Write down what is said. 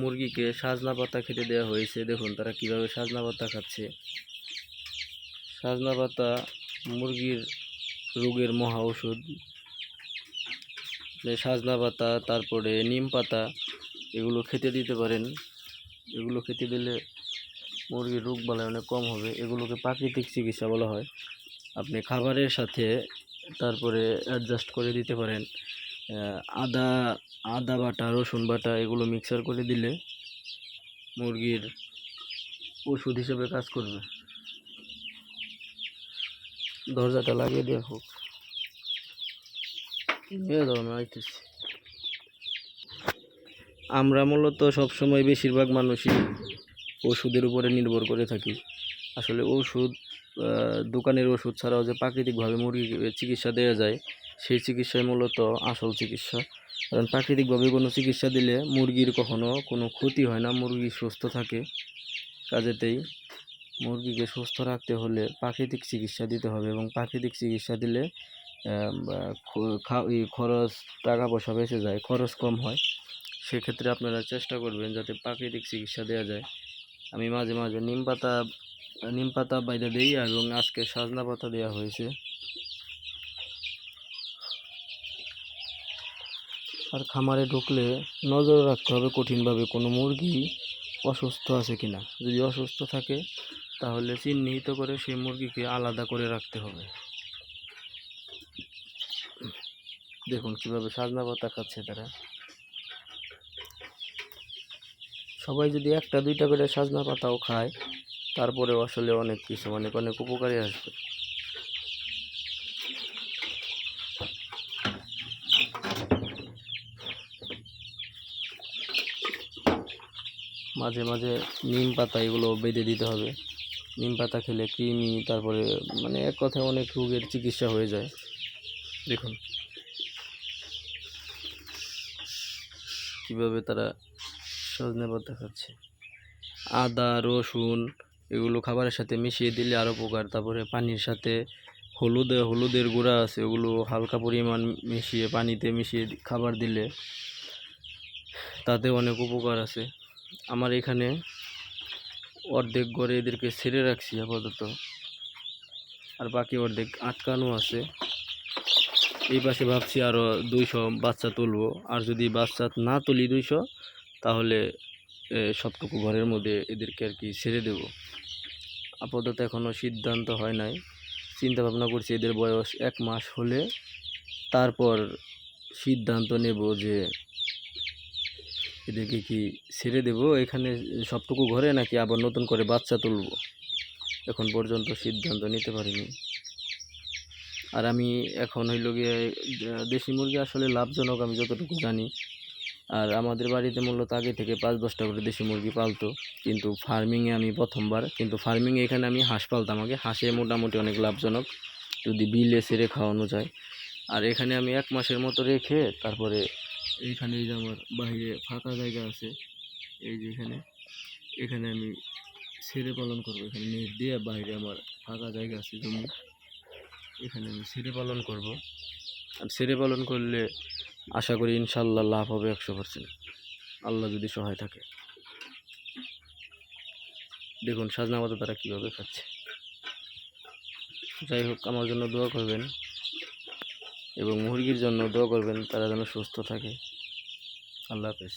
মুরগিকে সাজনা পাতা খেতে দেওয়া হয়েছে। দেখুন তারা কিভাবে সাজনা পাতা খাচ্ছে। সাজনা পাতা মুরগির রোগের মহা ওষুধ। সাজনা পাতা, তারপরে নিম পাতা, এগুলো খেতে দিতে পারেন। এগুলো খেতে দিলে মুরগির রোগ বালাই অনেক কম হবে। এগুলোকে প্রাকৃতিক চিকিৎসা বলা হয়। আপনি খাবারের সাথে তারপরে অ্যাডজাস্ট করে দিতে পারেন। আদা আদা বাটা, রসুন বাটা এগুলো মিক্সার করে দিলে মুরগির ওষুধ হিসেবে কাজ করবে। দরজাটা লাগিয়ে দেওয়া হোক। আমরা মূলত সবসময় বেশিরভাগ মানুষই ওষুধের উপরে নির্ভর করে থাকি। আসলে ওষুধ, দোকানের ওষুধ ছাড়াও যে প্রাকৃতিকভাবে মুরগিকে চিকিৎসা দেওয়া যায়, সেই চিকিৎসাই মূলত আসল চিকিৎসা। কারণ প্রাকৃতিকভাবে কোনো চিকিৎসা দিলে মুরগির কখনো কোনো ক্ষতি হয় না, মুরগি সুস্থ থাকে। কাজেতেই মুরগিকে সুস্থ রাখতে হলে প্রাকৃতিক চিকিৎসা দিতে হবে, এবং প্রাকৃতিক চিকিৎসা দিলে খরচ, টাকা পয়সা বেঁচে যায়, খরচ কম হয়। সেক্ষেত্রে আপনারা চেষ্টা করবেন যাতে প্রাকৃতিক চিকিৎসা দেওয়া যায়। আমি মাঝে মাঝে নিম পাতা বাইরে দিই, এবং আজকে সাজনা পাতা দেওয়া হয়েছে। আর খামারে ঢুকলে নজর রাখতে হবে কঠিনভাবে কোনো মুরগি অসুস্থ আছে কিনা। যদি অসুস্থ থাকে তাহলে চিহ্নিত করে সেই মুরগিকে আলাদা করে রাখতে হবে। দেখুন কিভাবে সাজনা পাতা খাচ্ছে তারা। সবাই যদি একটা দুইটা করে সাজনা পাতাও খায়, তারপরেও আসলে অনেক কিছু, অনেক উপকারে আসবে। মাঝে মাঝে নিম পাতা এগুলো বেঁধে দিতে হবে। নিম পাতা খেলে কৃমি, তারপরে এক কথায় অনেক রোগের চিকিৎসা হয়ে যায়। দেখুন কিভাবে তারা সজনে পাতা খাচ্ছে। আদা, রসুন এগুলো খাবারের সাথে মিশিয়ে দিলে আরও উপকার। তারপরে পানির সাথে হলুদের গুঁড়া আছে, ওগুলো হালকা পরিমাণ মিশিয়ে পানিতে মিশিয়ে খাবার দিলে তাতে অনেক উপকার আছে। আমার এখানে অর্ধেক ঘরে এদেরকে ছেড়ে রাখছি আপাতত, আর বাকি অর্ধেক আটকানো আছে। এই পাশে ভাবছি আরও 200 বাচ্চা তুলবো। আর যদি বাচ্চা না তুলি 200, তাহলে সবটুকু ঘরের মধ্যে এদেরকে আর কি ছেড়ে দেব। আপাতত এখনও সিদ্ধান্ত হয় নাই। চিন্তা ভাবনা করছি এদের বয়স 1 মাস হলে তারপর সিদ্ধান্ত নেব যে এদেরকে কি ছেড়ে দেব এখানে সবটুকু ঘরে, নাকি আবার নতুন করে বাচ্চা তুলব। এখন পর্যন্ত সিদ্ধান্ত নিতে পারিনি। আর আমি এখন হইল গিয়ে দেশি মুরগি আসলে লাভজনক, আমি যতটুকু জানি। আর আমাদের বাড়িতে মূলত আগে থেকে 5-10টা করে দেশি মুরগি পালতো, কিন্তু ফার্মিংয়ে আমি প্রথমবার। কিন্তু ফার্মিংয়ে এখানে আমি হাঁস পালতাম আগে। হাঁসে মোটামুটি অনেক লাভজনক যদি বিলে ছেড়ে খাওয়ানো যায়। আর এখানে আমি 1 মাসের মতো রেখে তারপরে এইখানে এই যে আমার বাইরে ফাঁকা জায়গা আছে, এই যে এখানে আমি ছেড়ে পালন করবো। এখানে নেট দিয়ে বাইরে আমার ফাঁকা জায়গা আছে জমি, এখানে আমি ছেড়ে পালন করব। আর ছেড়ে পালন করলে আশা করি ইনশাল্লাহ লাভ হবে 100%, আল্লাহ যদি সহায় থাকে। দেখুন সাজনা পাতা তারা কীভাবে খাচ্ছে। যাই হোক, আমার জন্য দোয়া করবেন এবং মুরগির জন্য দোয়া করবেন, তারা যেন সুস্থ থাকে। আল্লাহ হাফেজ।